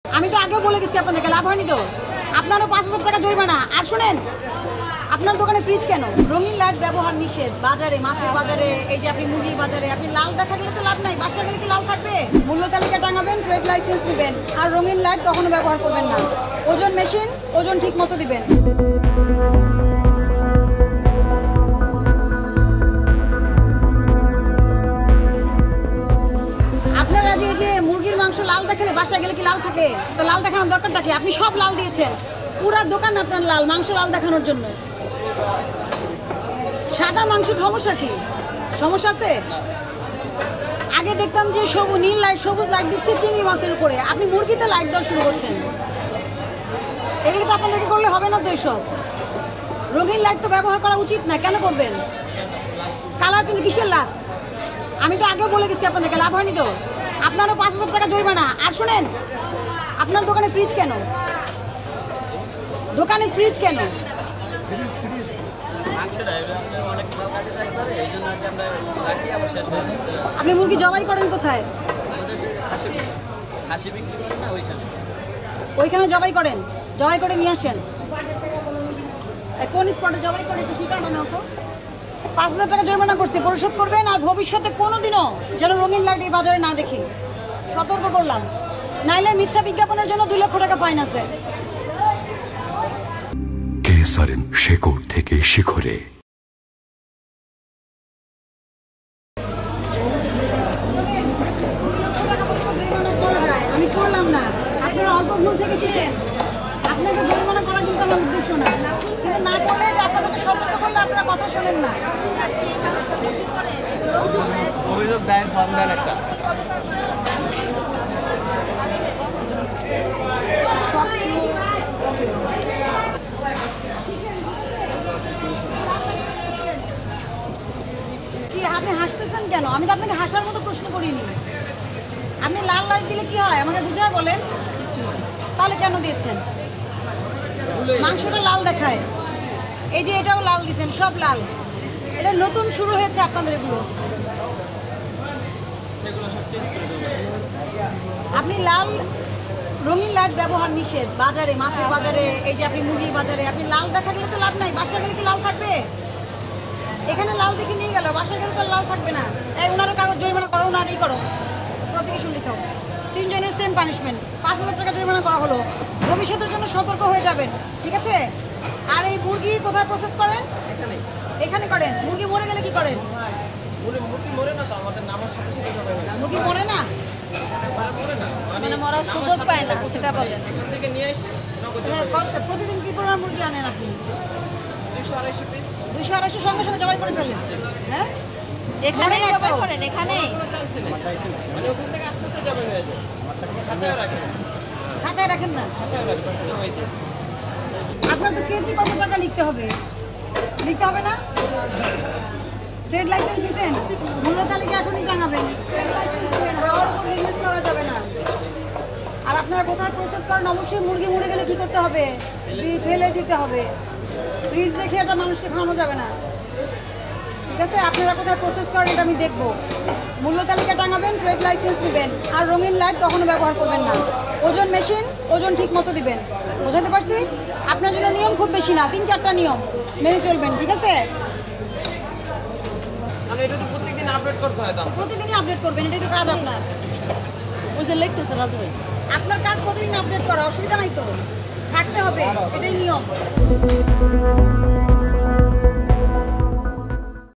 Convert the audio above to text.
আমি তো আগেও বলে গেছি আপনাদেরকে, লাভ হয়নি তো। আপনারও ৫,০০০ টাকা জরিমানা। আর শুনেন, আপনার দোকানে ফ্রিজ কেন? রঙিন লাইট ব্যবহার নিষেধ। বাজারে, মাছের বাজারে, এই যে আপনি মুরগির বাজারে আপনি লাল দেখা গেলে তো লাভ নাই। বাসা গেলে কি লাল থাকবে? মূল্য তালিকা টাঙাবেন, ট্রেড লাইসেন্স দিবেন। আর রঙিন লাইট কখনো ব্যবহার করবেন না। ওজন মেশিন, ওজন ঠিক মতো দিবেন। আপনারা যে মুরগির মাংস লাল দেখালে বাসায় গেলে কি লাল থাকে? তো লাল দেখানোর দরকারটা কি? আপনি সব লাল দিয়েছেন, পুরা দোকান আপনার লাল, মাংস লাল দেখানোর জন্য। সাদা মাংস সমস্যা কি? সমস্যা আছে? আগে দেখতাম যে নীল লাইট, সবুজ লাইট দিচ্ছে চিংড়ি মাছের উপরে, আপনি মুরগিতে লাইট দেওয়া শুরু করছেন। এগুলো তো আপনাদেরকে করলে হবে না তো। এসব রঙিন লাইট তো ব্যবহার করা উচিত না। কেন করবেন? কালার কিন্তু কিসের লাস্ট? আমি তো আগেও বলে গেছি আপনাদেরকে, লাভ হয়নি তো। আপনারও ৫,০০০ টাকা জরিমানা। আর শুনেন, আপনার দোকানে ফ্রিজ কেন? দোকানে ফ্রিজ কেন? আপনি মুরগি জবাই করেন কোথায়? ওইখানে জবাই করেন? জবাই করে নিয়ে আসেন। কোন স্পটে জবাই করে একটু ঠিকানা নাও তো। ৫,০০০ টাকা জরিমানা করছে, পরিশোধ করবেন। আর ভবিষ্যতে কোনোদিনও যেন রঙিন লাইট এই বাজারে না দেখি, সতর্ক করলাম। নাইলে মিথ্যা বিজ্ঞাপনের জন্য ২ লক্ষ টাকা ফাইন আছে। কেসারেন শেকড় থেকে শিখরে। আমি করলাম না, আপনারা অল্প ভুল থেকে শিখেন। আপনাকে জরিমানা করা কিন্তু আমার উদ্দেশ্য না, কিন্তু না করলে যে আপনাদেরকে সতর্ক করলে আপনারা কথা শোনেন না। অভিযোগ দায়ের ফর্ম দেন একটা। কি আপনি হাসতেছেন কেন? আমি তো আপনাকে হাসার মতো প্রশ্ন করিনি। আপনি লাল লাইট দিলে কি হয় আমাকে বুঝায় বলেন। তাহলে কেন দিয়েছেন? মাংসটা লাল দেখায়, এই যে এটাও লাল দিয়েছেন, সব লাল। এটা নতুন শুরু হয়েছে আপনাদের এগুলো। আপনি লাল রঙিন লাইট ব্যবহার নিষেধ। বাজারে, মাছের বাজারে, এই যে আপনি মুরগির বাজারে আপনি লাল দেখা গেলে তো লাভ নাই। বাসা গেলে কি লাল থাকবে? এখানে লাল দেখে নিয়ে গেল, বাসা গেলে তো লাল থাকবে না। এই ওনারও কাগজ জরিমানা করো, ওনারই করো, প্রসিকিউশন লিখাও। ৩ জনের সেম পানিশমেন্ট, ৫,০০০ টাকা জরিমানা করা হলো। ভবিষ্যতের জন্য সতর্ক হয়ে যাবেন, ঠিক আছে? আর এই মুরগি কোথায় প্রসেস করেন? এখানে করেন। মুরগি মরে গেলে কি করেন? মুরগি মরে না তো, আমাদের নামার সাথে সাথে জবাই হয়। মুরগি মরে না, মানে মরার সুযোগ পায় না, সেটা বলেন। এখান থেকে নিয়ে এসে প্রতিদিন কি পরিমাণ মুরগি আনেন আপনি? ২০০-২৫০ পিস। ২০০-২৫০ সঙ্গে সঙ্গে জবাই করে ফেলেন? হ্যাঁ, এখানেই জবাই করেন? এখানেই মানে ওখান থেকে আস্তে আস্তে জবাই হয়ে যায়। খাঁচায় রাখেন। খাঁচায় রাখেন না? খাঁচায় রাখেন জবাই দিয়ে। আপনার তো কেজি কত টাকা লিখতে হবে? লিখতে হবে না? ট্রেড লাইসেন্স দিয়েছেন, মূল্য তালিকা এখনই টাঙাবেন। ট্রেড লাইসেন্স দেবেন, হাওয়ার উপর বিজনেস করা যাবে না। আর আপনারা কোথায় প্রসেস করেন? অবশ্যই মুরগি মরে গেলে কি করতে হবে? ফেলে দিতে হবে। ফ্রিজ রেখে এটা মানুষকে খাওয়ানো যাবে না, ঠিক আছে? আপনারা কোথায় প্রসেস করেন এটা আমি দেখবো। মূল্য তালিকা টাঙাবেন, ট্রেড লাইসেন্স দিবেন। আর রঙিন লাইট কখনো ব্যবহার করবেন না। ওজন মেশিন, ওজন ঠিক মতো দিবেন। বোঝাতে পারছি? আপনার জন্য নিয়ম খুব বেশি না, ৩-৪টা নিয়ম মেনে চলবেন, ঠিক আছে? মানে এটা তো প্রত্যেকদিন আপডেট করতে হয়। প্রতিদিনই আপডেট করবেন, এটাই তো কাজ আপনার। ওই যে লিখতেছে রাজু ভাই, আপনার কাজ প্রতিদিন আপডেট করা, অসুবিধা নাই তো, থাকতে হবে, এটাই নিয়ম।